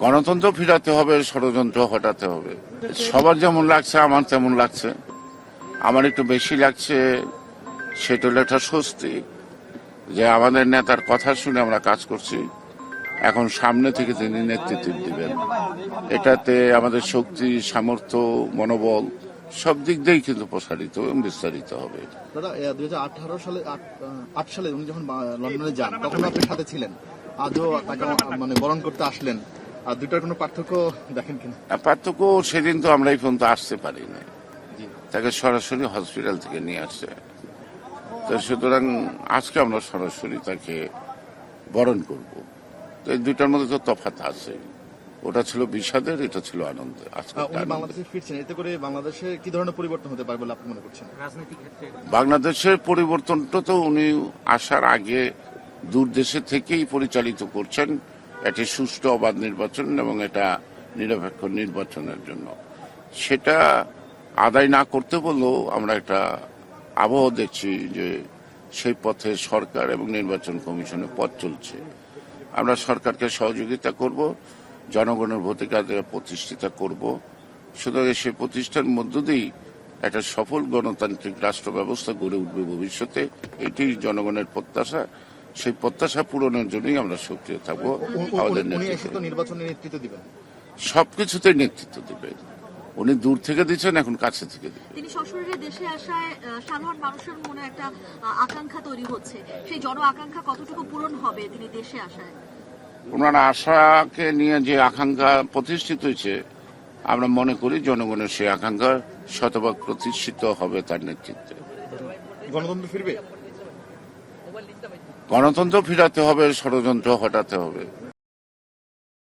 গণতন্ত্র ফিরাতে হবে, ষড়যন্ত্র হটাতে হবে। সবার যেমন লাগছে আমার তেমন লাগছে। আমার একটু বেশি লাগছে সেটা হলো একটা স্বস্তি যে আমাদের নেতার কথা শুনে আমরা কাজ করছি। এখন সামনে থেকে তিনি নেতৃত্ব দিবেন, এটাতে আমাদের শক্তি, সামর্থ্য, মনোবল সব দিক দিয়েই কিন্তু প্রসারিত এবং বিস্তারিত হবে। দাদা, 2018 সালে 8 সালে উনি যখন লন্ডনে যান তখন আপনি সাথে ছিলেন, আজও তাকে মানে বরণ করতে আসলেন, আর দুইটার কোনো পার্থক্য দেখেন কিনা? পার্থক্য, সেদিন তো আমরা এই পর্যন্ত আসতে পারি না, তাকে সরাসরি হসপিটাল থেকে নিয়ে আসছে। তো সুতরাং আজকে আমরা সরাসরি তাকে বরণ করব। তো এই দুইটার মধ্যে তো তফাৎ আছে, ওটা ছিল বিষাদের, এটা ছিল আনন্দের। আজকে উনি বাংলাদেশে ফিরছেন, এতে করে বাংলাদেশে কি ধরনের পরিবর্তন হতে পারে বলে আপনি মনে করছেন রাজনৈতিক ক্ষেত্রে? বাংলাদেশের পরিবর্তনটা তো উনি আসার আগে দূর দেশে থেকেই পরিচালিত করছেন একটি সুষ্ঠু অবাধ নির্বাচন এবং এটা নিরপেক্ষ নির্বাচনের জন্য। সেটা আদায় না করতে বললেও আমরা একটা আবহ দেখছি যে সেই পথে সরকার এবং নির্বাচন কমিশনের পথ চলছে। আমরা সরকারকে সহযোগিতা করব, জনগণের ভোটাধিকার প্রতিষ্ঠিত করব। সুতরাং সেই প্রতিষ্ঠার মধ্য দিয়েই একটা সফল গণতান্ত্রিক রাষ্ট্র ব্যবস্থা গড়ে উঠবে ভবিষ্যতে। এটি জনগণের প্রত্যাশা। সেই প্রত্যাশা পূরণের জন্যই আমরা সক্রিয় থাকবো। আমাদের নির্বাচনে নেতৃত্ব দিবেন, সবকিছুতে নেতৃত্ব দিবেন। উনি দূর থেকে দিচ্ছেন, এখন কাছে থেকে দিবেন। তিনি সশরীরে দেশে আসায় সাধারণ মানুষের মনে একটা আকাঙ্ক্ষা তৈরি হচ্ছে, সেই জন আকাঙ্ক্ষা কতটুকু পূরণ হবে তিনি দেশে আসায়? ওনার আশাকে নিয়ে যে আকাঙ্ক্ষা প্রতিষ্ঠিত হয়েছে, আমরা মনে করি জনগণের সেই আকাঙ্ক্ষা শতভাগ প্রতিষ্ঠিত হবে তার নেতৃত্বে। গণতন্ত্র ফিরবে, গণতন্ত্র ফিরাতে হবে, ষড়যন্ত্র হটাতে হবে।